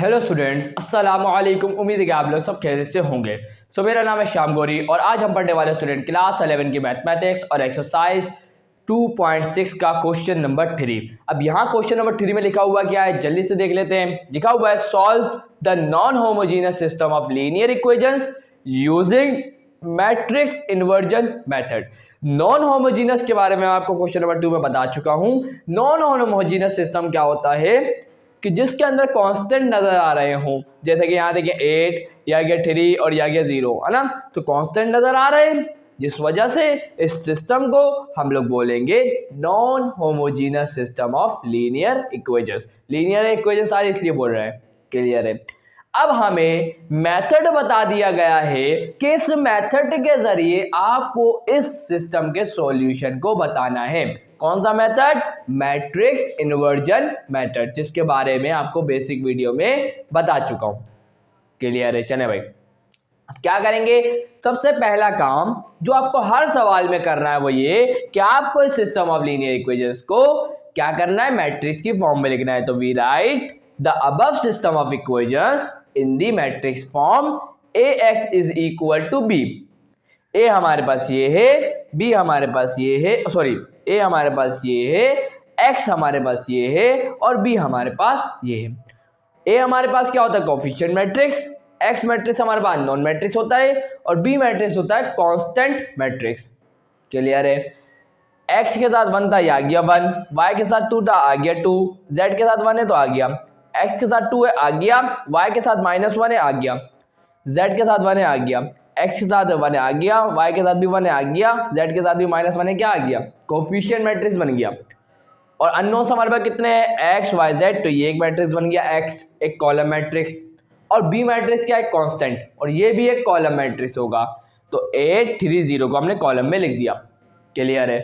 Hello students, अस्सलाम वालेकुम। उम्मीद है कि आप लोग सब खैरियत से होंगे। मेरा नाम है श्याम गौरी और आज हम पढ़ने वाले स्टूडेंट क्लास 11 की मैथमेटिक्स और एक्सरसाइज 2.6 का क्वेश्चन नंबर 3। अब यहाँ क्वेश्चन नंबर 3 में लिखा हुआ क्या है, जल्दी से देख लेते हैं। लिखा हुआ है solve the non homogeneous system of linear equations using matrix inversion method. Non homogeneous के बारे में आपको क्वेश्चन नंबर 2 में बता चुका हूँ। नॉन होमोजेनियस सिस्टम क्या होता है कि जिसके अंदर कांस्टेंट नजर आ रहे हों, जैसे कि यहाँ देखिए 8 या गया 3 और या गया 0 है ना, तो कांस्टेंट नजर आ रहे हैं, जिस वजह से इस सिस्टम को हम लोग बोलेंगे non homogeneous system of linear equations. Linear equations सारे इसलिए बोल रहे हैं, क्लियर है। अब हमें मेथड बता दिया गया है कि इस मेथड के जरिए आपको इस सिस्टम के सॉल्यूशन को बताना है। कौन सा मेथड? मैट्रिक्स इन्वर्जन मेथड, जिसके बारे में आपको बेसिक वीडियो में बता चुका हूं। क्लियर है? चले भाई, अब क्या करेंगे? सबसे पहला काम जो आपको हर सवाल में करना है वो ये कि आपको इस सिस्टम ऑफ लीनियर इक्वेशंस को क्या करना है, मैट्रिक्स की फॉर्म में लिखना है। तो we write the above system of equations in the matrix form ax is equal to b। A हमारे पास ये है, बी हमारे पास ये है, सॉरी ए हमारे पास ये है, एक्स हमारे पास ये है और बी हमारे पास ये है। ए हमारे पास क्या होता है? Coefficient matrix. एक्स मैट्रिक्स हमारे पास नॉन मैट्रिक्स होता है और बी मैट्रिक्स होता है कांस्टेंट मैट्रिक्स। क्लियर है? एक्स के साथ 1 था, ये आ गया 1, वाई के साथ 2 था, आ गया 2, जेड के साथ 1 है तो आ गया, एक्स के साथ 2 है आ गया, वाई के साथ -1 है आ गया, जेड के साथ 1 है आ गया, एक्स के साथ 1 है आ गया, वाई के साथ भी 1 है आ गया, जेड के साथ भी -1 है, क्या आ गया? कोफिशिएंट मैट्रिक्स बन गया। और अननोन्स हमारे पास कितने हैं? एक्स वाई जेड, तो ये एक मैट्रिक्स बन गया एक्स, एक कॉलम मैट्रिक्स। और बी मैट्रिक्स क्या है? कांस्टेंट, और ये भी एक कॉलम मैट्रिक्स होगा। तो 8 3 0 को हमने कॉलम में लिख दिया। क्लियर है?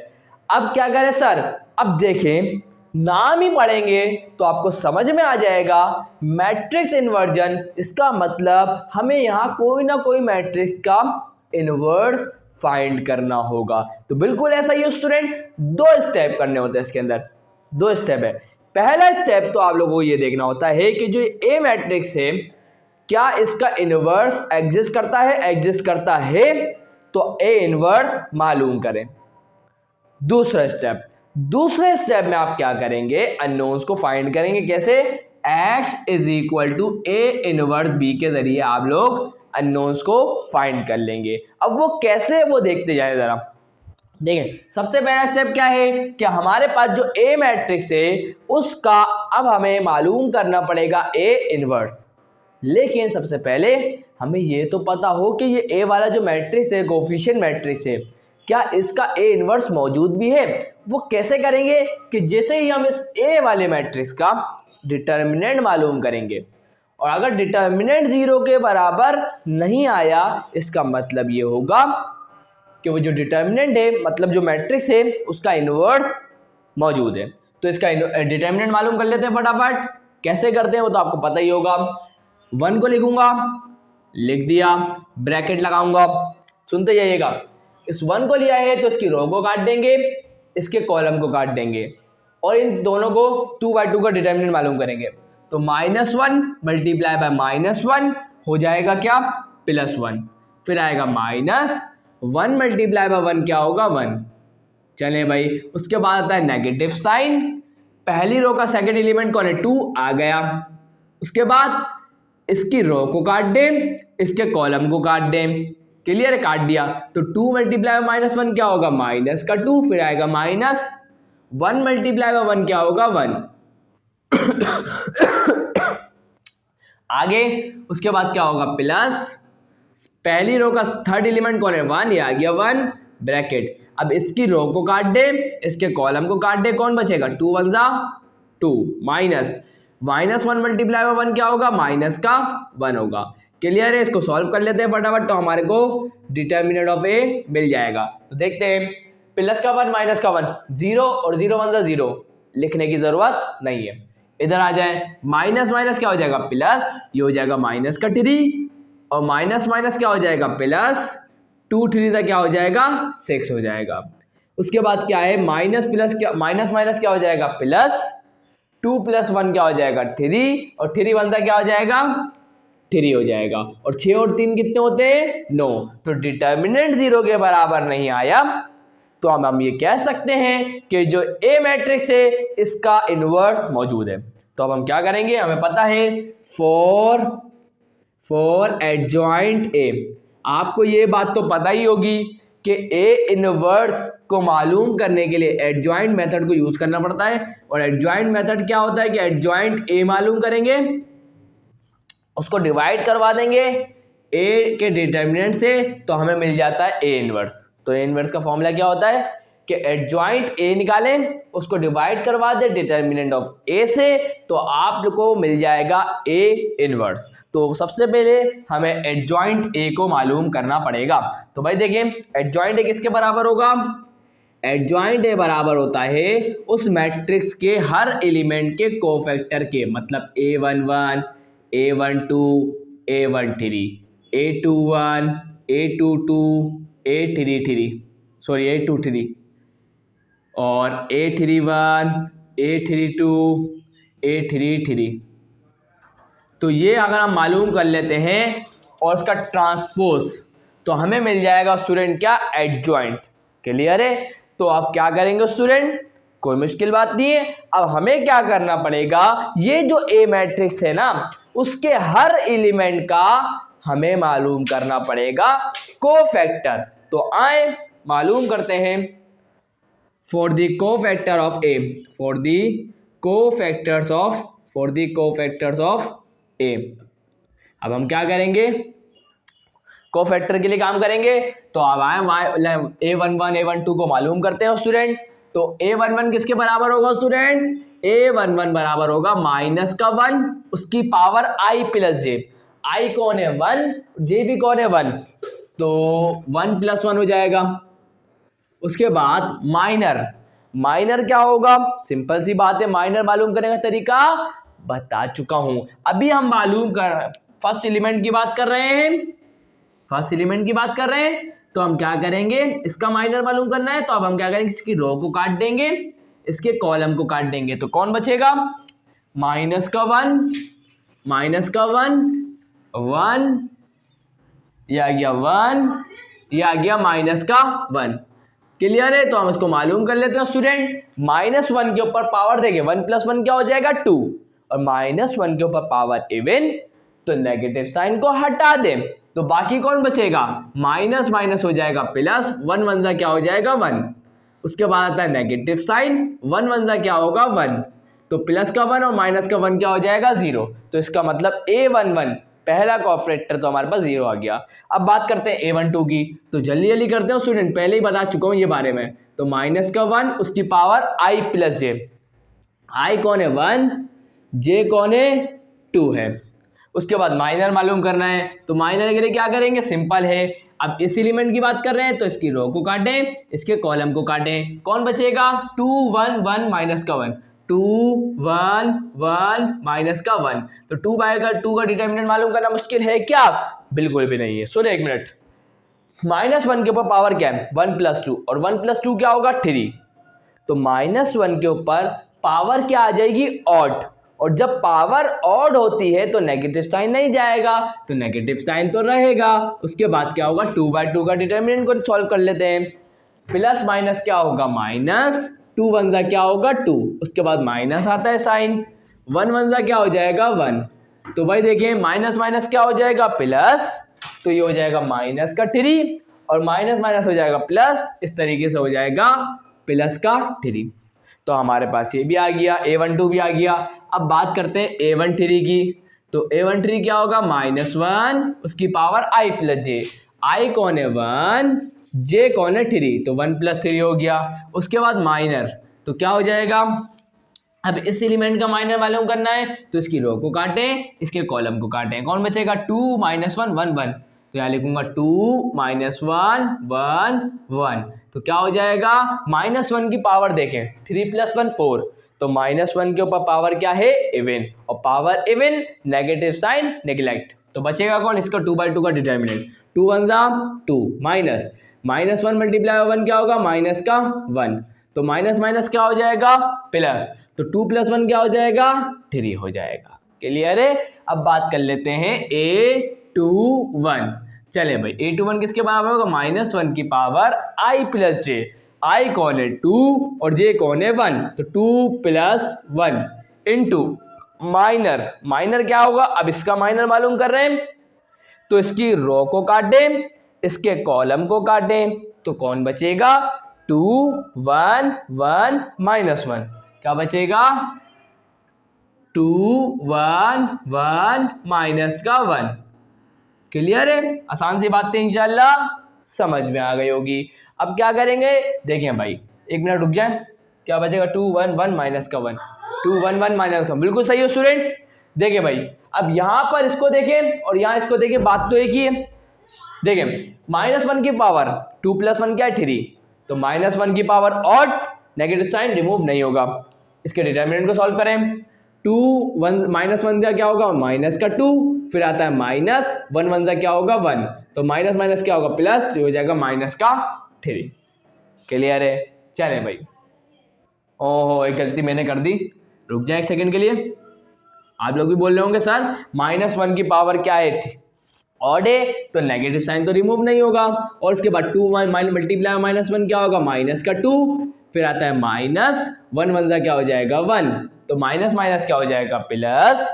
अब क्या करें सर? अब देखें, नाम ही पढ़ेंगे तो आपको समझ में आ जाएगा। मैट्रिक्स इन्वर्जन, इसका मतलब हमें यहाँ कोई ना कोई मैट्रिक्स का इन्वर्स फाइंड करना होगा। तो बिल्कुल ऐसा ही स्टूडेंट, 2 स्टेप करने होते हैं इसके अंदर। 2 स्टेप है। पहला स्टेप तो आप लोगों को ये देखना होता है कि जो ए मैट्रिक्स है क्या इसका इन्वर्स एग्जिस्ट करता है। एग्जिस्ट करता है तो ए इन्वर्स मालूम करें। दूसरे स्टेप में आप क्या करेंगे? अननोन्स को फाइंड करेंगे। कैसे? x is equal to A inverse B के जरिए आप लोग अननोन्स को फाइंड कर लेंगे। अब वो कैसे, वो देखते जाए जरा। देखें, सबसे पहला स्टेप क्या है कि हमारे पास जो ए मैट्रिक्स है उसका अब हमें मालूम करना पड़ेगा ए इनवर्स। लेकिन सबसे पहले हमें ये तो पता हो कि ये ए वाला जो मैट्रिक्स है, कोफिशिएंट मैट्रिक्स है, क्या इसका ए इनवर्स मौजूद भी है। वो कैसे करेंगे कि जैसे ही हम इस ए वाले मैट्रिक्स का डिटर्मिनेंट मालूम करेंगे और अगर डिटर्मिनेंट 0 के बराबर नहीं आया, इसका मतलब ये होगा कि वो जो डिटर्मिनेंट है, मतलब जो मैट्रिक्स है, उसका इनवर्स मौजूद है। तो इसका डिटर्मिनेंट मालूम कर लेते हैं फटाफट। कैसे करते हैं वो तो आपको पता ही होगा। 1 को लिखूंगा, लिख दिया, ब्रैकेट लगाऊंगा, सुनते जाइएगा। इस 1 को लिया है तो इसकी रो को काट देंगे, इसके कॉलम को काट देंगे और इन दोनों को 2/2 का डिटर्मिनेंट मालूम करेंगे। तो -1 मल्टीप्लाई बाय -1 हो जाएगा क्या? +1। फिर आएगा -1 मल्टीप्लाई बाय 1 क्या होगा? 1। चले भाई, उसके बाद आता है नेगेटिव साइन। पहली रो का सेकंड एलिमेंट कौन है? 2 आ गया। उसके बाद इसकी रो को काट दें, इसके कॉलम को काट दें। क्लियर है? काट दिया। तो 2 मल्टीप्लाई बाय -1 क्या होगा? -2। फिर आएगा -1 मल्टीप्लाई बाय 1 क्या होगा? 1। आगे उसके बाद क्या होगा? प्लस। पहली रो का थर्ड एलिमेंट कौन है? 1, ये आ गया 1, ब्रैकेट। अब इसकी रो को काट दे, इसके कॉलम को काट दे, कौन बचेगा? 2 1 जा 2, -1 मल्टीप्लाई बाय 1 क्या होगा? -1 होगा। क्लियर है? इसको सॉल्व कर लेते हैं फटाफट, तो हमारे को डिटर्मिनेंट ऑफ ए मिल जाएगा। तो देखते हैं, प्लस का 1 माइनस का 1, 0 और 0 1 0, लिखने की जरूरत नहीं है। इधर आ जाए, माइनस माइनस क्या हो जाएगा? प्लस, ये हो जाएगा -3 और माइनस माइनस क्या हो जाएगा? प्लस, 2 3 का क्या हो जाएगा? 6 हो जाएगा। उसके बाद क्या है? माइनस प्लस क्या, माइनस माइनस क्या हो जाएगा? प्लस, 2 + 1 क्या हो जाएगा 3 और 3 × 1 क्या हो जाएगा 3 हो जाएगा और 6 और 3 कितने होते हैं 9। तो डिटर्मिनेंट 0 के बराबर नहीं आया तो हम ये कह सकते हैं कि जो ए मैट्रिक्स है इसका इनवर्स मौजूद है। तो अब हम क्या करेंगे, हमें पता है फॉर एडजॉइंट ए, आपको ये बात तो पता ही होगी कि ए इनवर्स को मालूम करने के लिए एडजॉइंट मेथड को यूज करना पड़ता है। और एडजॉइंट मेथड क्या होता है कि एडजॉइंट ए मालूम करेंगे, उसको डिवाइड करवा देंगे ए के डिटर्मिनेंट से, तो हमें मिल जाता है ए इनवर्स। तो ए इनवर्स का फॉर्मूला क्या होता है कि एडजॉइंट ए निकालें, उसको डिवाइड करवा दें डिटर्मिनेंट ऑफ ए से, तो आप लोग को मिल जाएगा ए इनवर्स। तो सबसे पहले हमें एडजॉइंट ए को मालूम करना पड़ेगा। तो भाई देखिए एडजॉइंट ए किसके बराबर होगा, एडजॉइंट ए बराबर होता है उस मैट्रिक्स के हर एलिमेंट के कोफैक्टर के, मतलब A11 A12 A13 A21 A22 A33 sorry A23 और A31 A32 A33। तो ये अगर हम मालूम कर लेते हैं और उसका ट्रांसपोज तो हमें मिल जाएगा स्टूडेंट क्या एडजॉइंट। क्लियर है। तो आप क्या करेंगे स्टूडेंट, कोई मुश्किल बात नहीं है। अब हमें क्या करना पड़ेगा, ये जो ए मैट्रिक्स है ना उसके हर एलिमेंट का हमें मालूम करना पड़ेगा कोफैक्टर। तो आए मालूम करते हैं for the cofactor of A, for the cofactors of A. अब हम क्या करेंगे, कोफैक्टर के लिए काम करेंगे। तो अब आए A11 A12 को मालूम करते हैं स्टूडेंट। तो A11 किसके बराबर होगा स्टूडेंट, A11 बराबर होगा -1 उसकी पावर i + j। i कौन है 1, j भी कौन है 1, तो 1 + 1 हो जाएगा। उसके बाद माइनर क्या होगा, सिंपल सी बात है, माइनर मालूम करने का तरीका बता चुका हूं। अभी हम मालूम कर फर्स्ट एलिमेंट की बात कर रहे हैं, तो हम क्या करेंगे, इसका माइनर मालूम करना है। तो अब हम क्या करेंगे, इसकी रो को काट देंगे, इसके कॉलम को काट देंगे, तो कौन बचेगा -1 ये आ गया 1, ये आ गया -1। क्लियर है। तो हम इसको मालूम कर लेते हैं स्टूडेंट। -1 के ऊपर पावर देंगे 1 + 1 क्या हो जाएगा 2 और -1 के ऊपर पावर इवन, तो नेगेटिव साइन को हटा दें तो बाकी कौन बचेगा, माइनस हो जाएगा प्लस, 1 × 1 क्या हो जाएगा 1। उसके बाद आता है नेगेटिव साइन, 1 × 1 क्या होगा 1, तो प्लस का 1 और माइनस का 1 क्या हो जाएगा 0। तो इसका मतलब A11 पहला कोऑपरेटर तो हमारे पास 0 आ गया। अब बात करते हैं A12 की, तो जल्दी करते हैं स्टूडेंट, पहले ही बता चुका हूं ये बारे में। तो -1 उसकी पावर i + j, i कौन है 1, j कौन है 2 है। उसके बाद माइनर मालूम करना है, तो माइनर के लिए क्या करेंगे, सिंपल है। अब इस एलिमेंट की बात कर रहे हैं तो इसकी रो को काटें, इसके कॉलम को काटें, कौन बचेगा 2 1 1 -1 2 1 1 -1। तो 2 का डिटर्मिनेंट मालूम करना मुश्किल है क्या, बिल्कुल भी नहीं है। सुनो एक मिनट, -1 के ऊपर पावर क्या है 1 + 2 और 1 + 2 क्या होगा 3। तो -1 के ऊपर पावर क्या आ जाएगी ऑड, और जब पावर ऑड होती है तो नेगेटिव साइन नहीं जाएगा, तो नेगेटिव साइन तो रहेगा। उसके बाद क्या होगा 2/2 का डिटर्मिनेंट को सॉल्व कर लेते हैं, प्लस माइनस क्या होगा माइनस, 2 × 1 क्या होगा 2, उसके बाद माइनस आता है साइन, 1 × 1 क्या हो जाएगा 1। तो भाई देखिए माइनस क्या हो जाएगा प्लस, तो ये हो जाएगा -3 और माइनस हो जाएगा प्लस, इस तरीके से हो जाएगा +3। तो हमारे पास ये भी आ गया, A12 भी आ गया। अब बात करते हैं A13 की, तो A13 क्या होगा -1 उसकी पावर i + j, i कौन है 1, j कौन है 3, तो 1 + 3 हो गया। उसके बाद माइनर, तो क्या हो जाएगा, अब इस एलिमेंट का माइनर मालूम करना है तो इसकी रो को काटें, इसके कॉलम को काटें, कौन बचेगा 2 -1 1 1, तो यहाँ लिखूंगा 2 -1 1 1, तो क्या हो जाएगा -1 की पावर देखें 3 + 1 4, तो -1 के ऊपर पावर क्या है इवन, और power even negative sign neglect, तो बचेगा कौन, इसका 2/2 का डिटर्मिनेंट, 2 × 1 2 -1 × 1 क्या होगा -1, तो माइनस क्या हो जाएगा प्लस, तो 2 + 1 क्या हो जाएगा, 3 हो जाएगा। क्लियर है। अब बात कर लेते हैं a21। चले भाई a21 किसके बराबर होगा, -1 की पावर i + j। i कौन है 2 और j कौन है 1, तो 2 + 1 इंटू माइनर क्या होगा, अब इसका माइनर मालूम कर रहे हैं तो इसकी रो को काट दें, इसके कॉलम को काट दें, तो कौन बचेगा 2 1 1 -1, क्या बचेगा 2 1 1 -1। क्लियर है। आसान सी बात है, इंशाल्लाह समझ में आ गई होगी। अब क्या करेंगे, देखें भाई 1 मिनट रुक जाए, क्या बचेगा 2 1 1 -1 2 1 1 -1, बिल्कुल सही हो स्टूडेंट्स। देखें भाई अब यहां पर इसको देखें और यहां इसको देखें, बात तो एक ही है। देखें -1 की पावर 2 + 1 क्या है 3, तो -1 की power odd, negative sign remove नहीं होगा। इसके डिटरमिनेंट को सॉल्व करें, 2 1 -1 का क्या होगा माइनस का 2, फिर आता है माइनस 1 1 का क्या होगा 1, तो माइनस माइनस क्या होगा प्लस, तो हो जाएगा -3। क्लियर है। चले भाई, ओहो एक गलती मैंने कर दी, रुक जाए 1 सेकंड के लिए। आप लोग भी बोल रहे होंगे सर -1 की पावर क्या है ऑड है, तो नेगेटिव साइन तो रिमूव नहीं होगा, और उसके बाद 2 मल्टीप्लाई -1 क्या होगा माइनस का 2, फिर आता है माइनस 1 1 का क्या हो जाएगा 1, तो माइनस माइनस क्या हो जाएगा प्लस,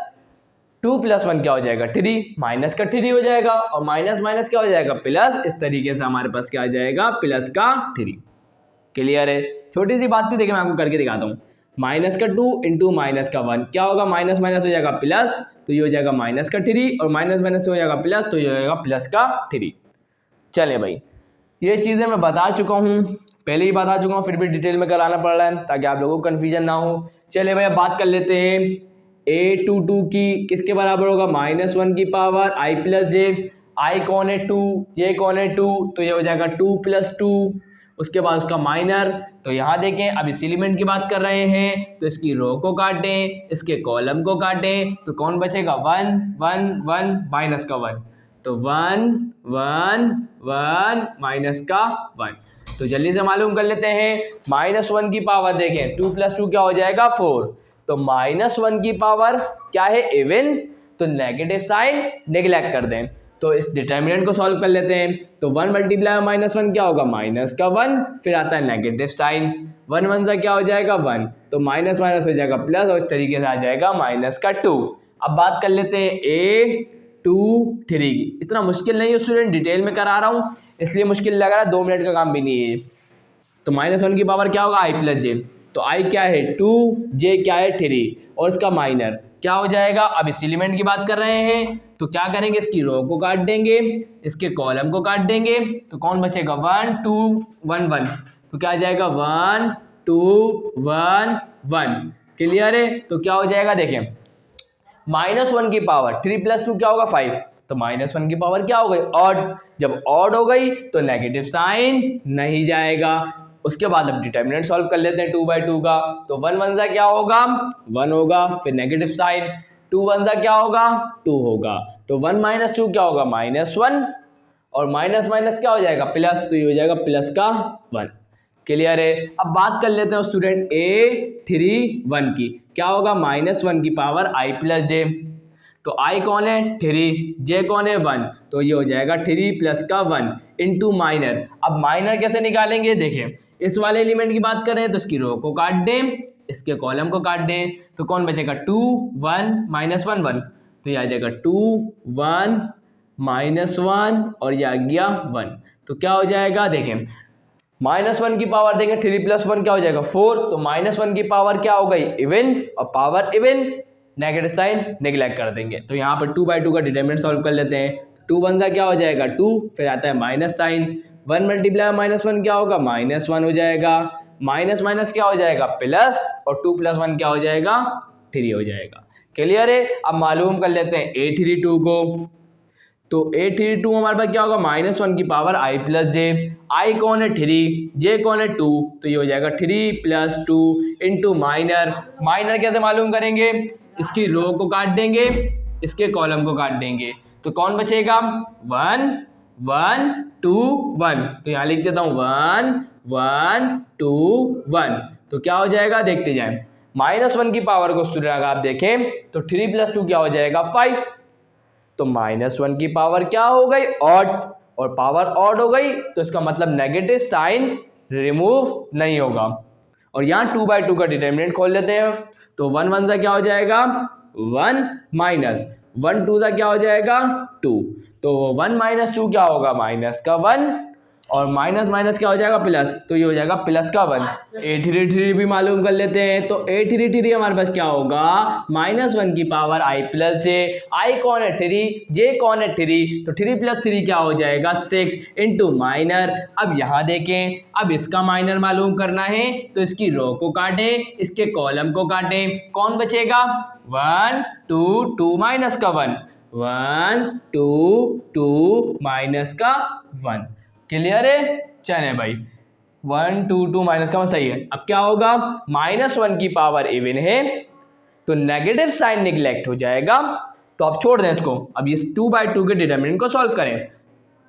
2 + 1 क्या हो जाएगा 3, माइनस का 3 हो जाएगा, और माइनस माइनस क्या हो जाएगा प्लस। इस तरीके से हमारे पास क्या आ जाएगा प्लस का 3। क्लियर है। छोटी सी बात थी, देखिए मैं आपको करके दिखाता हूँ। माइनस का 2 इंटू माइनस का 1 क्या होगा, माइनस माइनस हो जाएगा प्लस, तो ये हो जाएगा माइनस का 3, और माइनस माइनस हो जाएगा प्लस, तो ये हो जाएगा प्लस का 3। चले भाई ये चीज़ें मैं बता चुका हूँ, पहले ही बता चुका हूँ, फिर भी डिटेल में कराना पड़ रहा है ताकि आप लोगों को कन्फ्यूजन ना हो। चले भाई अब बात कर लेते हैं a22 की, किसके बराबर होगा -1 की पावर i + j। i कौन है 2, j कौन है 2, तो ये हो जाएगा 2 + 2, उसके बाद उसका माइनर। तो यहाँ देखें अब इस एलिमेंट की बात कर रहे हैं, तो इसकी रो को काटें, इसके कॉलम को काटें, तो कौन बचेगा 1 1 1 माइनस का 1, तो 1 1 1 माइनस का 1। तो जल्दी से मालूम कर लेते हैं, -1 की पावर देखें 2 + 2 क्या हो जाएगा 4, तो -1 की पावर क्या है इवन, तो नेगेटिव साइन नेग्लेक्ट कर दें, तो इस डिटर्मिनेंट को सॉल्व कर लेते हैं। तो 1 मल्टीप्लाई -1 क्या होगा माइनस का 1, फिर आता है नेगेटिव साइन, 1 1 का क्या हो जाएगा 1, तो माइनस माइनस हो जाएगा प्लस, और इस तरीके से आ जाएगा -2। अब बात कर लेते हैं a23 की। इतना मुश्किल नहीं है स्टूडेंट, डिटेल में करा रहा हूँ इसलिए मुश्किल लग रहा है, 2 मिनट का काम भी नहीं है। तो -1 की पावर क्या होगा i + j, तो i क्या है 2, j क्या है 3, और इसका माइनर क्या हो जाएगा। अब इस एलिमेंट की बात कर रहे हैं, तो क्या करेंगे इसकी रो को काट देंगे, इसके कॉलम को काट देंगे, तो कौन बचेगा 1 2 1 1, तो क्या आ जाएगा 1 2 1 1। क्लियर है। तो क्या हो जाएगा देखें, -1 की पावर 3 + 2 क्या होगा 5, तो -1 की पावर क्या हो गई ऑड, जब ऑड हो गई तो नेगेटिव साइन नहीं जाएगा। उसके बाद अब डिटर्मिनेंट सॉल्व कर लेते हैं 2/2 का, तो 1 1 का क्या होगा 1 होगा, फिर नेगेटिव साइन, 2 1 का क्या होगा 2 होगा, तो 1 - 2 क्या होगा -1, और माइनस माइनस क्या हो जाएगा प्लस, तो ये हो जाएगा प्लस का 1। क्लियर है। अब बात कर लेते हैं स्टूडेंट a31 की, क्या होगा -1 की पावर i + j, तो i कौन है 3, j कौन है 1, तो ये हो जाएगा 3 + का 1 इंटू माइनर। अब माइनर कैसे निकालेंगे, देखें इस वाले एलिमेंट की बात करें तो इसकी रो को काट दें, इसके कॉलम को काट दें, तो कौन बचेगा 2 1 -1 1, तो ये आ जाएगा 2 1 -1 और ये आ गया 1, तो क्या हो जाएगा देखें -1 की पावर देंगे 3 + 1 क्या हो जाएगा 4, तो -1 की पावर क्या हो गई इवन, और power even negative sign neglect कर देंगे। तो यहाँ पर 2/2 का डिटरमिनेंट सॉल्व कर लेते हैं, 2 1 का क्या हो जाएगा 2, फिर आता है माइनस साइन, 1 मल्टीप्लाई -1 क्या होगा -1 हो जाएगा, माइनस माइनस क्या हो जाएगा प्लस, और 2 + 1 क्या हो जाएगा 3 हो जाएगा। क्लियर है। अब मालूम कर लेते हैं a32 को, तो a32 हमारे पास क्या होगा -1 की पावर i + j, i कौन है 3, j कौन है 2, तो ये हो जाएगा 3 + 2 इंटू माइनर। माइनर कैसे मालूम करेंगे, इसकी रो को काट देंगे, इसके कॉलम को काट देंगे, तो कौन बचेगा 1 1 2 1, तो यहाँ लिख देता हूँ 1 1 2 1, तो क्या हो जाएगा देखते जाएं -1 की पावर को स्टूडेंट अगर आप देखें तो 3 + 2 क्या हो जाएगा 5। तो -1 की पावर क्या हो गई ऑड, और पावर ऑड हो गई तो इसका मतलब नेगेटिव साइन रिमूव नहीं होगा। और यहाँ 2/2 का डिटर्मिनेंट खोल लेते हैं। तो 1 1 सा क्या हो जाएगा 1 माइनस 1 2 सा क्या हो जाएगा 2। तो 1 - 2 क्या होगा -1, और माइनस माइनस क्या हो जाएगा प्लस, तो ये हो जाएगा +1। 833 भी मालूम कर लेते हैं। तो 833 हमारे पास क्या होगा -1 की पावर i + j। i कौन है 3, j कौन है 3, तो 3 + 3 क्या हो जाएगा 6 इंटू माइनर। अब यहाँ देखें, अब इसका माइनर मालूम करना है तो इसकी रो को काटे, इसके कॉलम को काटे, कौन बचेगा 1 2 2 माइनस का 1 1 2 2 माइनस का 1। क्लियर है, चले भाई 1 2 2 माइनस का 1 सही है। अब क्या होगा -1 की पावर इवन है तो नेगेटिव साइन निगलेक्ट हो जाएगा, तो आप छोड़ दें इसको। अब ये 2/2 के डिटर्मिनेंट को सॉल्व करें।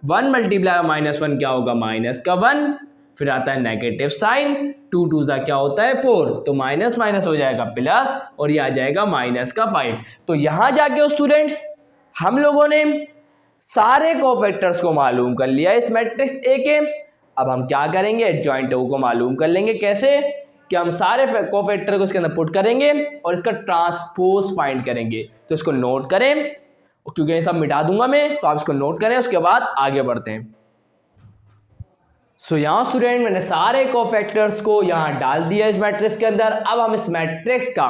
1 × -1 क्या होगा -1, फिर आता है नेगेटिव साइन, 2 2 सा क्या होता है 4, तो माइनस माइनस हो जाएगा प्लस, और ये आ जाएगा -5। तो यहां जाके स्टूडेंट्स हम लोगों ने सारे कोफैक्टर्स को मालूम कर लिया इस मैट्रिक्स ए के। अब हम क्या करेंगे एडजॉइंट ओ को मालूम कर लेंगे। कैसे कि हम सारे कोफैक्टर को इसके अंदर पुट करेंगे और इसका ट्रांसपोज फाइंड करेंगे। तो इसको नोट करें, क्योंकि ये सब मिटा दूंगा मैं, तो आप इसको नोट करें, उसके बाद आगे बढ़ते हैं। सो यहाँ स्टूडेंट मैंने सारे कोफैक्टर्स को यहाँ डाल दिया इस मैट्रिक्स के अंदर। अब हम इस मैट्रिक्स का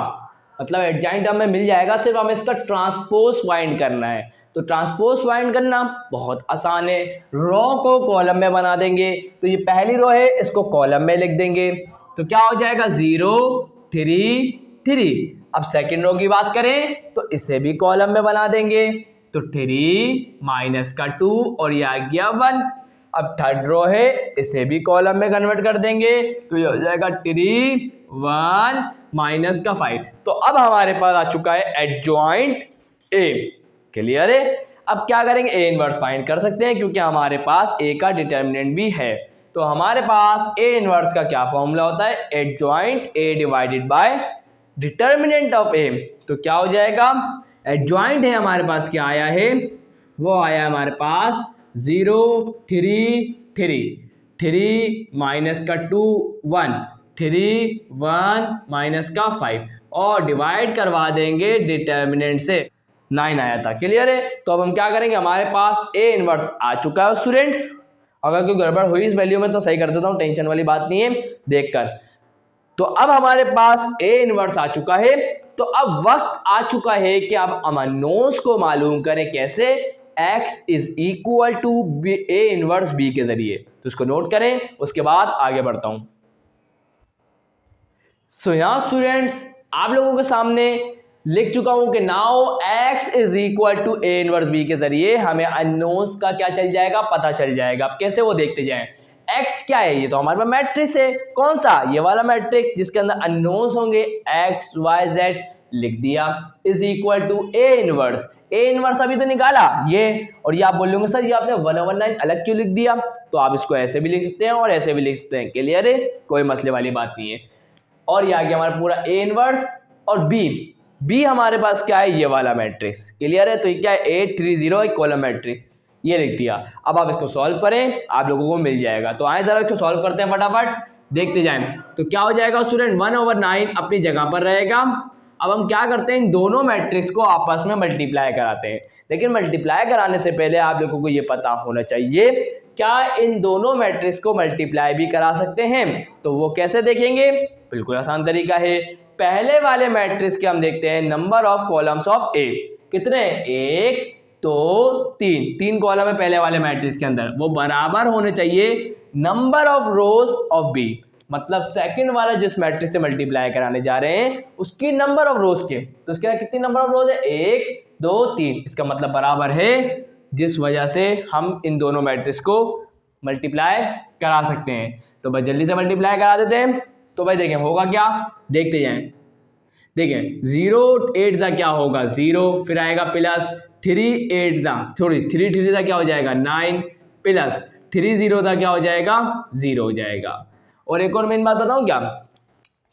मतलब एडजॉइंट हमें मिल जाएगा, सिर्फ हमें इसका ट्रांसपोज फाइंड करना है। तो ट्रांसपोज फाइंड करना बहुत आसान है। रो को कॉलम में बना देंगे, तो ये पहली रो है इसको कॉलम में लिख देंगे, तो क्या हो जाएगा 0 3 3। अब सेकंड रो की बात करें तो इसे भी कॉलम में बना देंगे, तो 3 - 2 और ये आ गया 1। अब थर्ड रो है इसे भी कॉलम में कन्वर्ट कर देंगे, तो ये हो जाएगा 3 1 -5। तो अब हमारे पास आ चुका है एडजॉइंट ए। क्लियर है। अब क्या करेंगे ए इनवर्स फाइंड कर सकते हैं, क्योंकि हमारे पास ए का डिटर्मिनेंट भी है। तो हमारे पास ए इनवर्स का क्या फॉर्मूला होता है adjoint A divided by determinant of A. तो क्या हो जाएगा एडजॉइंट है हमारे पास क्या आया है, वो आया हमारे पास 0 3 3 3 - 2 1 3 1 -5 और डिवाइड करवा देंगे डिटर्मिनेंट से, 9 आया था। क्लियर है। तो अब हम क्या करेंगे, हमारे पास ए इनवर्स आ चुका है स्टूडेंट्स। अगर कोई गड़बड़ हुई इस वैल्यू में तो सही कर देता हूँ, टेंशन वाली बात नहीं है देखकर। तो अब हमारे पास ए इनवर्स आ चुका है। तो अब वक्त आ चुका है कि अब हम अननोन्स को मालूम करें। कैसे x = ए इनवर्स बी के जरिए। तो इसको नोट करें, उसके बाद आगे बढ़ता हूं। सो यहाँ स्टूडेंट्स आप लोगों के सामने लिख चुका हूं कि now x = A inverse B के जरिए हमें अननोन्स का क्या चल जाएगा पता चल जाएगा। अब कैसे वो देखते जाएं। x क्या है, ये तो हमारे पास मैट्रिक्स है। कौन सा, ये वाला मैट्रिक्स जिसके अंदर अननोन्स होंगे x y z लिख दिया = ए इनवर्स। ए इनवर्स अभी तो निकाला ये, और ये आप बोलोगे सर ये आपने 1/9 अलग क्यों लिख दिया। तो आप इसको ऐसे भी लिख सकते हैं और ऐसे भी लिख सकते हैं। क्लियर है, कोई मसले वाली बात नहीं है। और ये आ गया हमारा पूरा ए इनवर्स। और बी हमारे पास क्या है, ये वाला मैट्रिक्स। क्लियर है। तो ये क्या है 8 3 0 एक कॉलम मैट्रिक्स, ये लिख दिया। अब आप इसको सॉल्व करें, आप लोगों को मिल जाएगा। तो आए जरा इसको सॉल्व करते हैं फटाफट, देखते जाएं। तो क्या हो जाएगा स्टूडेंट 1/9 अपनी जगह पर रहेगा। अब हम क्या करते हैं, इन दोनों मैट्रिक्स को आपस में मल्टीप्लाई कराते हैं। लेकिन मल्टीप्लाई कराने से पहले आप लोगों को ये पता होना चाहिए क्या इन दोनों मैट्रिक्स को मल्टीप्लाई भी करा सकते हैं। तो वो कैसे देखेंगे, बिल्कुल आसान तरीका है। पहले वाले मैट्रिक्स के हम देखते हैं नंबर ऑफ कॉलम्स ऑफ ए, कितने 1 2 3 कॉलम है पहले वाले मैट्रिक्स के अंदर, वो बराबर होने चाहिए number of rows of B. मतलब सेकंड वाला जिस मैट्रिक्स से मल्टीप्लाई कराने जा रहे हैं उसकी नंबर ऑफ रोज के, तो इसके कितनी नंबर ऑफ रोज है 1 2 3, इसका मतलब बराबर है, जिस वजह से हम इन दोनों मैट्रिक्स को मल्टीप्लाई करा सकते हैं। तो बस जल्दी से मल्टीप्लाई करा देते हैं। तो भाई देखें होगा क्या, देखते जाएं। देखें 0 8 दा क्या होगा 0, फिर आएगा प्लस 3 8 दा 3 3 दा क्या हो जाएगा 9, प्लस 3 0 दा क्या हो जाएगा 0 हो जाएगा। और एक और मेन बात बताऊं क्या,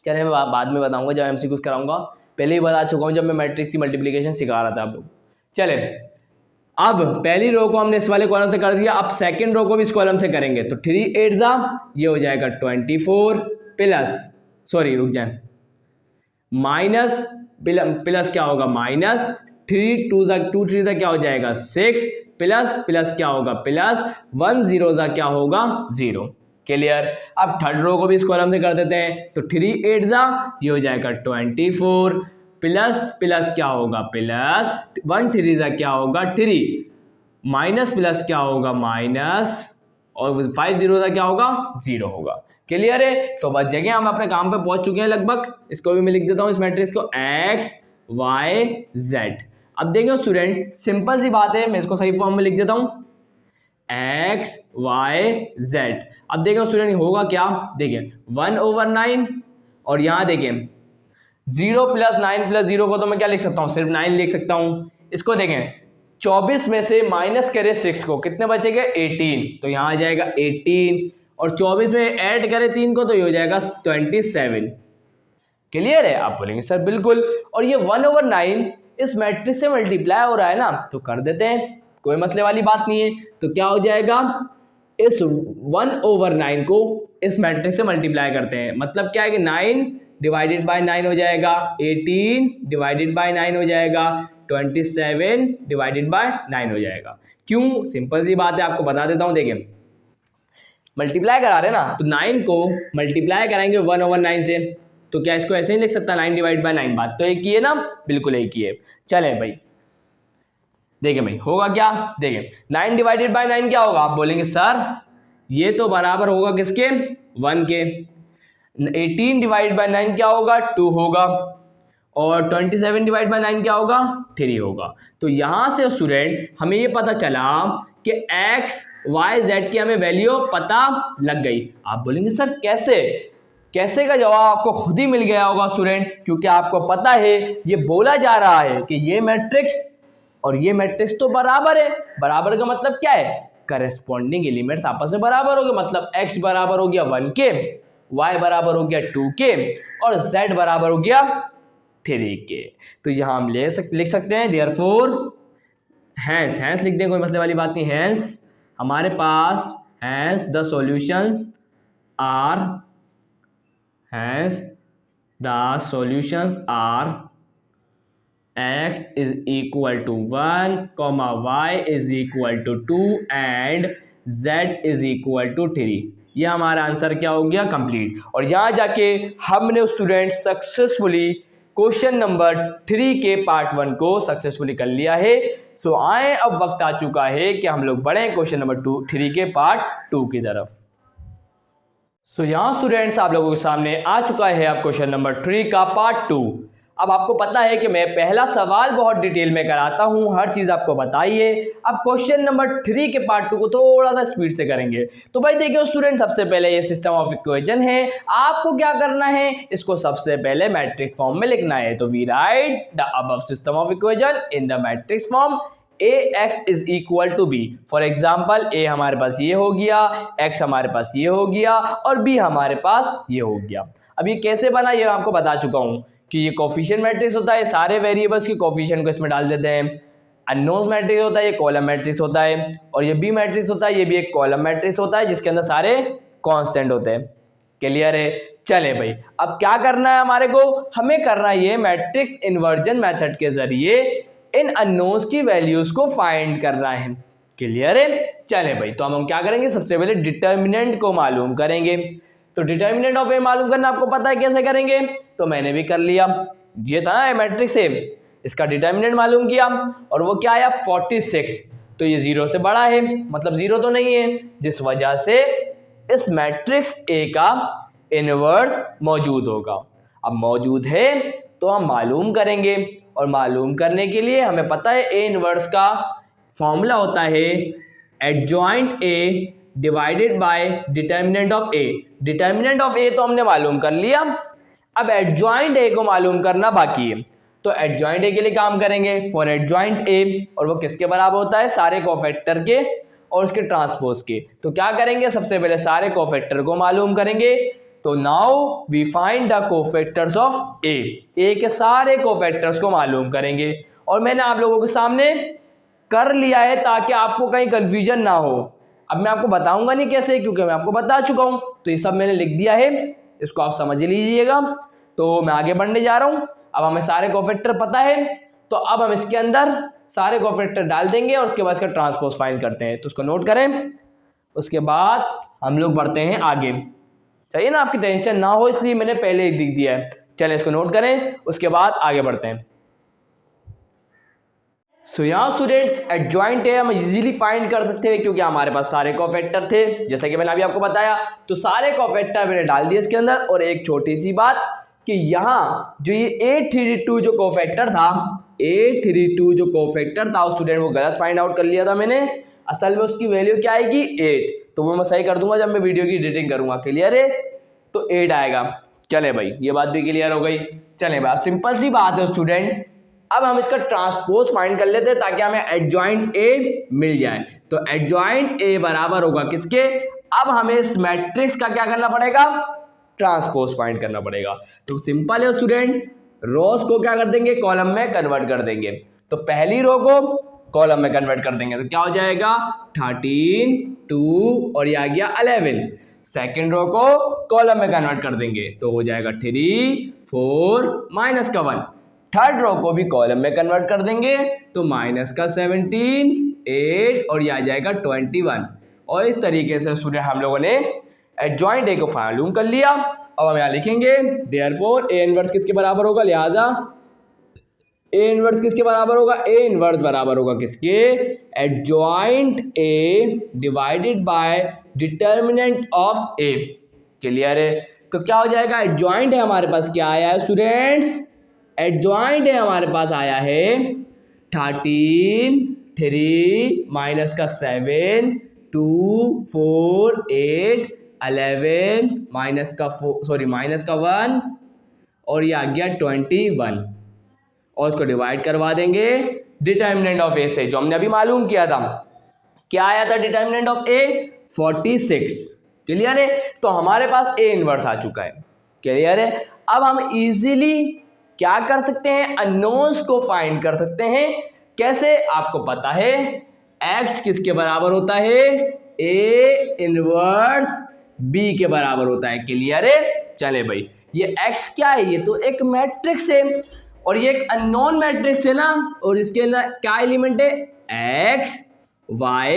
चलिए मैं बाद में बताऊंगा जब एमसीक्यूज कराऊंगा, पहले ही बता चुका हूँ जब मैं मैट्रिक्स की मल्टीप्लिकेशन सिखा रहा था आप लोग। चले अब पहली रो को हमने इस वाले कॉलम से कर दिया, अब सेकंड रो को भी इस कॉलम से करेंगे। तो 3 8 जा ये हो जाएगा 24 प्लस, सॉरी रुक जाए, माइनस प्लस क्या होगा माइनस 3 2 जा 2 3 जा क्या हो जाएगा 6 प्लस प्लस क्या होगा प्लस 1 0 जा क्या होगा 0। क्लियर। अब थर्ड रो को भी इस कॉलम से कर देते हैं। तो 3 8 जा ये हो जाएगा 24 प्लस प्लस क्या होगा प्लस 1 3 जा क्या होगा 3 माइनस प्लस क्या होगा माइनस और 5 0 जा क्या होगा 0 होगा। क्लियर है। तो बस जगह हम अपने काम पे पहुंच चुके हैं लगभग। इसको भी मैं लिख देता हूं इस मैट्रिक्स को x y z। अब देखिए स्टूडेंट सिंपल सी बात है, मैं इसको सही फॉर्म में लिख देता हूं x y z। अब देखिए स्टूडेंट होगा क्या, देखिए 1/9 और यहाँ देखिए 0 + 9 + 0 को तो मैं क्या लिख सकता हूँ सिर्फ 9 लिख सकता हूँ। इसको देखें 24 में से माइनस करें 6 को कितने बचेगा 18, तो यहाँ आ जाएगा 18 और 24 में ऐड करें 3 को तो ये हो जाएगा 27। क्लियर है। आप बोलेंगे सर बिल्कुल, और ये 1/9 इस मैट्रिक्स से मल्टीप्लाई हो रहा है ना, तो कर देते हैं, कोई मसले वाली बात नहीं है। तो क्या हो जाएगा इस 1/9 को इस मैट्रिक्स से मल्टीप्लाई करते हैं, मतलब क्या है कि 9 डिवाइडेड बाय 9 हो जाएगा, 18 डिवाइडेड बाय 9 हो जाएगा, 27 डिवाइडेड बाय 9 हो जाएगा। क्यों, सिंपल सी बात है, आपको बता देता हूँ। देखिए मल्टीप्लाई करा रहे ना, तो 9 को मल्टीप्लाई कराएंगे 1/9 से, तो क्या इसको ऐसे ही लिख सकता 9 डिवाइड बाय 9, बात तो एक ही है ना, बिल्कुल एक ही है। चले भाई देखिए भाई होगा क्या, देखिए 9 डिवाइडेड बाय 9 क्या होगा, आप बोलेंगे सर ये तो बराबर होगा किसके 1 के। 18 डिवाइड बाय 9 क्या होगा 2 होगा, और 27 डिवाइड बाय 9 क्या होगा 3 होगा। तो यहाँ से स्टूडेंट हमें ये पता चला कि x y z की हमें वैल्यू पता लग गई। आप बोलेंगे सर कैसे, कैसे का जवाब आपको खुद ही मिल गया होगा स्टूडेंट, क्योंकि आपको पता है ये बोला जा रहा है कि ये मैट्रिक्स और ये मैट्रिक्स तो बराबर है। बराबर का मतलब क्या है, करेस्पॉन्डिंग एलिमेंट्स आपस में बराबर हो गए, मतलब x बराबर हो गया 1 के, y बराबर हो गया 2 के और z बराबर हो गया 3 के। तो यहाँ हम लिख सकते हैं देयरफॉर हैंस लिख दें, कोई मसले वाली बात नहीं। हैंस हमारे पास hence the solution are x is equal to 1, y is equal to 2 and z is equal to 3। ये हमारा आंसर क्या हो गया कंप्लीट। और यहाँ जाके हमने स्टूडेंट सक्सेसफुली क्वेश्चन नंबर 3 के पार्ट 1 को सक्सेसफुली कर लिया है। सो आए अब वक्त आ चुका है कि हम लोग बढ़े क्वेश्चन नंबर 3 के पार्ट 2 की तरफ। सो यहाँ स्टूडेंट्स आप लोगों के सामने आ चुका है अब क्वेश्चन नंबर 3 का पार्ट 2। अब आपको पता है कि मैं पहला सवाल बहुत डिटेल में कराता हूँ, हर चीज़ आपको बताइए। अब क्वेश्चन नंबर 3 के पार्ट 2 को थोड़ा सा स्पीड से करेंगे। तो भाई देखिए स्टूडेंट सबसे पहले ये सिस्टम ऑफ इक्वेशन है, आपको क्या करना है, इसको सबसे पहले मैट्रिक्स फॉर्म में लिखना है। तो we write the above system of equation in the matrix form ax is equal to B. For example a हमारे पास ये हो गया, x हमारे पास ये हो गया और b हमारे पास ये हो गया। अब ये कैसे बना ये आपको बता चुका हूँ कि ये कोफिशिएंट मैट्रिक्स होता है, सारे वेरिएबल्स के कोफिशिएंट को इसमें डाल देते हैं। अननोन मैट्रिक्स होता है, ये कॉलम मैट्रिक्स होता है, और ये बी मैट्रिक्स होता है, ये भी एक कॉलम मैट्रिक्स होता है जिसके अंदर सारे कांस्टेंट होते हैं। क्लियर है। चले भाई अब क्या करना है हमारे को, हमें करना है ये मैट्रिक्स इन्वर्जन मेथड के जरिए इन अननोन्स की वैल्यूज को फाइंड करना है। क्लियर है। चले भाई तो हम क्या करेंगे, सबसे पहले डिटर्मिनेंट को मालूम करेंगे। तो डिटर्मिनेंट ऑफ ए मालूम करना आपको पता है कैसे करेंगे, तो मैंने भी कर लिया। ये था ना मैट्रिक्स ए, इसका डिटर्मिनेंट मालूम किया और वो क्या आया 46। तो ये 0 से बड़ा है, मतलब 0 तो नहीं है, जिस वजह से इस मैट्रिक्स ए का इनवर्स मौजूद होगा। अब मौजूद है तो हम मालूम करेंगे, और मालूम करने के लिए हमें पता है ए इनवर्स का फॉर्मूला होता है adjoint A divided by determinant of A. Determinant of A तो हमने मालूम कर लिया, अब एडजॉइंट ए को मालूम करना बाकी है। तो एडजॉइंट ए के लिए काम करेंगे फॉर एडजॉइंट ए, और वो किसके बराबर होता है, सारे कोफैक्टर के और उसके ट्रांसपोज के। तो क्या करेंगे, सबसे पहले सारे कोफैक्टर को मालूम करेंगे। तो now we find the cofactors of A के सारे कोफैक्टर्स को मालूम करेंगे। और मैंने आप लोगों के सामने कर लिया है ताकि आपको कहीं कंफ्यूजन ना हो। अब मैं आपको बताऊंगा नहीं कैसे, क्योंकि मैं आपको बता चुका हूं, तो ये सब मैंने लिख दिया है, इसको आप समझ लीजिएगा। तो मैं आगे बढ़ने जा रहा हूं। अब हमें सारे कोफैक्टर पता है, तो अब हम इसके अंदर सारे कोफैक्टर डाल देंगे और उसके बाद इसका ट्रांसपोज फाइंड करते हैं। तो उसको नोट करें, उसके बाद हम लोग बढ़ते हैं आगे। चाहिए ना, आपकी टेंशन ना हो इसलिए मैंने पहले ही लिख दिया है। चलें इसको नोट करें, उसके बाद आगे बढ़ते हैं। सो यहाँ स्टूडेंट्स एडजॉइंट है हम इजीली फाइंड कर सकते हैं क्योंकि हमारे पास सारे कोफैक्टर थे, जैसा कि मैंने अभी आपको बताया। तो सारे कोफैक्टर मैंने डाल दिए इसके अंदर। और एक छोटी सी बात कि यहाँ जो ये 832 जो कोफैक्टर था, 832 जो कोफैक्टर था, स्टूडेंट वो गलत फाइंड आउट कर लिया था मैंने। असल में उसकी वैल्यू क्या आएगी 8, तो वो मैं सही कर दूंगा जब मैं वीडियो की एडिटिंग करूंगा। क्लियर है, तो 8 आएगा। चले भाई, ये बात भी क्लियर हो गई। चले भाई, सिंपल सी बात है स्टूडेंट। अब हम इसका ट्रांसपोज फाइंड कर लेते हैं ताकि हमें एडजॉइंट ए मिल जाए। तो एडजॉइंट ए बराबर होगा किसके? अब हमें इस मैट्रिक्स का क्या करना पड़ेगा? ट्रांसपोज फाइंड करना पड़ेगा। तो सिंपल है स्टूडेंट, रोज को क्या कर देंगे? कॉलम में कन्वर्ट कर देंगे। तो पहली रो को कॉलम में कन्वर्ट कर देंगे तो क्या हो जाएगा? 13, 2 और ये आ गया 11। सेकेंड रो को कॉलम में कन्वर्ट कर देंगे तो हो जाएगा 3, 4 माइनस का 1। थर्ड रो को भी कॉलम में कन्वर्ट कर देंगे तो माइनस का 17, 8 और ये आ जाएगा 21। और इस तरीके से स्टूडेंट हम लोगों ने एडजॉइंट ए को मालूम कर लिया। अब हम यहाँ लिखेंगे देयरफॉर ए इनवर्स किसके बराबर होगा? लिहाजा ए इनवर्स किसके बराबर होगा? ए इनवर्स बराबर होगा किसके? Adjoint A divided by determinant of A. Clear है? तो क्या हो जाएगा? एडजॉइंट है हमारे पास क्या आया है स्टूडेंट्स? एडजॉइंट है हमारे पास आया है 13, 3 माइनस का 7, 2, 4, 8, 11 माइनस का 1 और ये आ गया 21। और इसको डिवाइड करवा देंगे डिटर्मिनेंट ऑफ ए से, जो हमने अभी मालूम किया था। क्या आया था डिटर्मिनेंट ऑफ ए? 46। क्लियर है? तो हमारे पास ए इनवर्स आ चुका है। क्लियर है? अब हम इजीली क्या कर सकते हैं? अननोन्स को फाइंड कर सकते हैं। कैसे? आपको पता है x किसके बराबर होता है? ए इनवर्स बी के बराबर होता है। क्लियर है? चले भाई, ये x क्या है? ये तो एक मैट्रिक्स है और ये एक अननोन मैट्रिक्स है ना। और इसके अंदर क्या एलिमेंट है? x, y,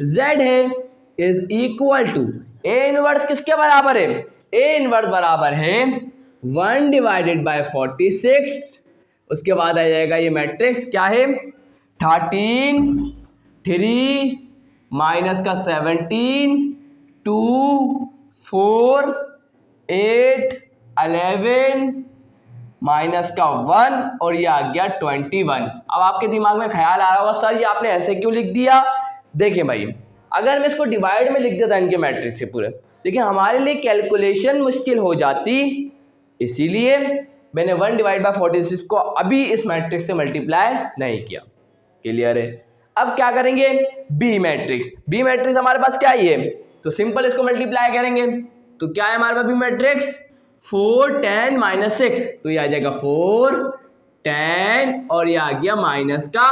z है। Is equal to A inverse किसके बराबर है? ए इनवर्स बराबर है 1 डिवाइडेड बाय 46। उसके बाद आ जाएगा ये मैट्रिक्स क्या है? 13, 3 माइनस का 17, 2, 4, 8, 11 माइनस का 1 और ये आ गया 21। अब आपके दिमाग में ख्याल आ रहा होगा सर ये आपने ऐसे क्यों लिख दिया? देखिए भाई, अगर मैं इसको डिवाइड में लिख देता इनके मैट्रिक्स से पूरे, देखिए हमारे लिए कैलकुलेशन मुश्किल हो जाती, इसीलिए मैंने 1 डिवाइड बाय 46 को अभी इस मैट्रिक्स से मल्टीप्लाई नहीं किया। क्लियर है? अब क्या करेंगे? B matrix. बी मैट्रिक्स हमारे पास क्या है? तो सिंपल इसको मल्टीप्लाई करेंगे तो क्या है हमारे पास बी मैट्रिक्स? 4, 10 माइनस 6, तो ये आ जाएगा 4, 10 और ये आ गया माइनस का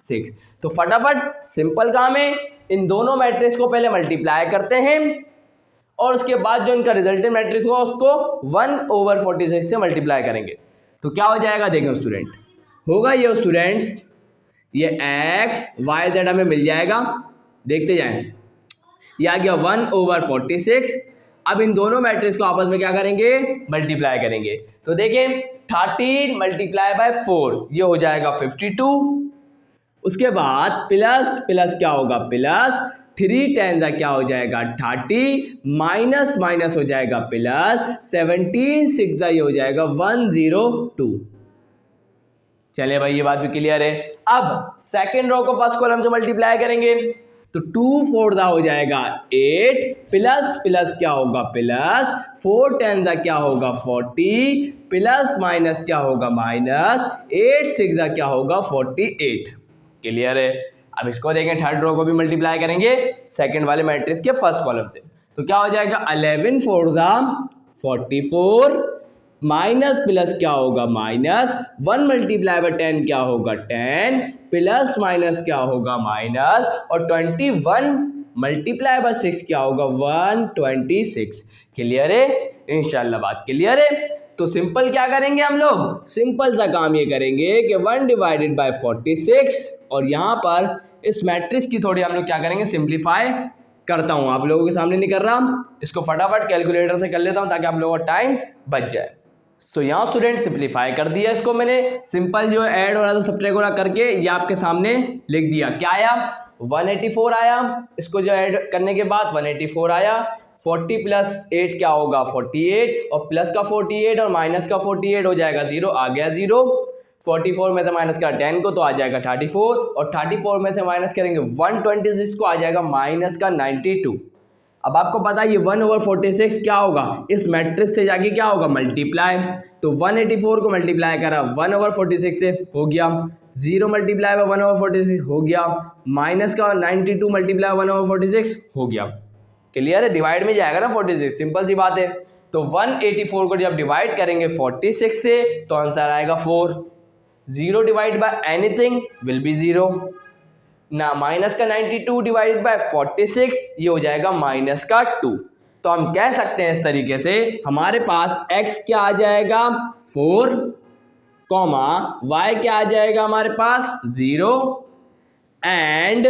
6। तो फटाफट सिंपल काम है, इन दोनों मैट्रिक्स को पहले मल्टीप्लाई करते हैं और उसके बाद जो इनका रिजल्टेंट मैट्रिक्स होगा उसको 1/46 से मल्टीप्लाई करेंगे। तो क्या हो जाएगा? देखें स्टूडेंट, होगा ये स्टूडेंट्स, ये x, y, z हमें मिल जाएगा। देखते जाएं, ये आ गया 1/46। अब इन दोनों मैट्रिक्स को आपस में क्या करेंगे? मल्टीप्लाई करेंगे। तो देखें 13 मल्टीप्लाई बाय 4 ये हो जाएगा 52। उसके बाद प्लस प्लस क्या होगा? प्लस 3 10 क्या हो जाएगा? 30 माइनस माइनस हो जाएगा प्लस 17 6 ये हो जाएगा 102। चलिए भाई, ये बात भी क्लियर है। अब सेकेंड रो को फर्स्ट कॉलम से मल्टीप्लाई करेंगे तो 2 4 हो जाएगा 8 प्लस प्लस क्या होगा? प्लस 4 10 क्या होगा? 40 प्लस माइनस क्या होगा? माइनस 8 6 क्या होगा? 48। क्लियर है? अब इसको देखें, थर्ड रो को भी मल्टीप्लाई करेंगे सेकंड वाले मैट्रिक्स के फर्स्ट कॉलम से। तो क्या हो जाएगा 11 4 44 माइनस प्लस क्या होगा माइनस 1 मल्टीप्लाई बाय 10 क्या होगा 10 प्लस माइनस क्या होगा माइनस और 21 मल्टीप्लाई बाय 6 क्या होगा 126। क्लियर है? इंशाल्लाह बात क्लियर है। तो सिंपल क्या करेंगे हम लोग, सिंपल सा काम ये करेंगे कि 1 डिवाइडेड बाय 46 और यहाँ पर इस मैट्रिक्स की थोड़ी हम लोग क्या करेंगे सिंप्लीफाई करता हूँ, आप लोगों के सामने नहीं कर रहा, इसको फटाफट कैलकुलेटर से कर लेता हूँ ताकि आप लोगों का टाइम बच जाए। तो यहाँ स्टूडेंट सिंप्लीफाई कर दिया इसको मैंने, सिंपल जो ऐड हो रहा था सब्ट्रैक्ट हो रहा करके ये आपके सामने लिख दिया। क्या आया 184 आया, इसको जो ऐड करने के बाद 184 आया, 40 प्लस 8 क्या होगा 48 और प्लस का 48 और माइनस का 48 हो जाएगा 0, आ गया 0। 44 में से माइनस का 10 को तो आ जाएगा 34 और 34 में से माइनस करेंगे 126 को आ जाएगा माइनस का 92। अब आपको पता है ये 1/46 क्या होगा इस मैट्रिक्स से जाके क्या होगा मल्टीप्लाई, तो 184 को मल्टीप्लाई करा 1/46 से हो गया, 0 मल्टीप्लाई बाय 1/46 हो गया, माइनस का 92 मल्टीप्लाई 1/46 हो गया। क्लियर है? डिवाइड में जाएगा ना 46, सिंपल सी बात है। तो 184 को जब डिवाइड करेंगे 46 से तो आंसर आएगा 4। 0 divide by anything will be 0 ना, माइनस का 92 डिवाइडेड बाय 46 ये हो जाएगा माइनस का 2। तो हम कह सकते हैं इस तरीके से हमारे पास x क्या आ जाएगा 4 कॉमा y क्या आ जाएगा हमारे पास 0 एंड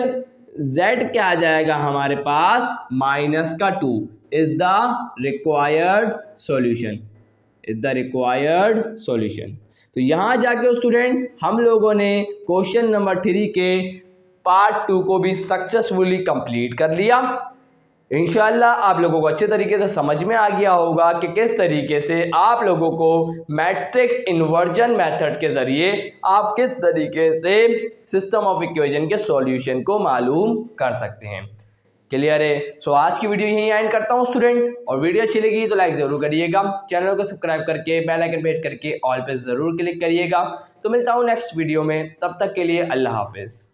z क्या आ जाएगा हमारे पास माइनस का 2 is the required solution, is the required solution. तो यहाँ जाके स्टूडेंट हम लोगों ने क्वेश्चन नंबर 3 के पार्ट 2 को भी सक्सेसफुली कंप्लीट कर लिया। इंशाल्लाह आप लोगों को अच्छे तरीके से समझ में आ गया होगा कि किस तरीके से आप लोगों को मैट्रिक्स इन्वर्जन मेथड के ज़रिए आप किस तरीके से सिस्टम ऑफ इक्वेशन के सॉल्यूशन को मालूम कर सकते हैं। क्लियर है? सो आज की वीडियो यहीं एंड करता हूं स्टूडेंट, और वीडियो अच्छी लगी तो लाइक ज़रूर करिएगा, चैनल को सब्सक्राइब करके बेल आइकन पे हिट करके ऑल पे ज़रूर क्लिक करिएगा। तो मिलता हूँ नेक्स्ट वीडियो में, तब तक के लिए अल्लाह हाफिज़।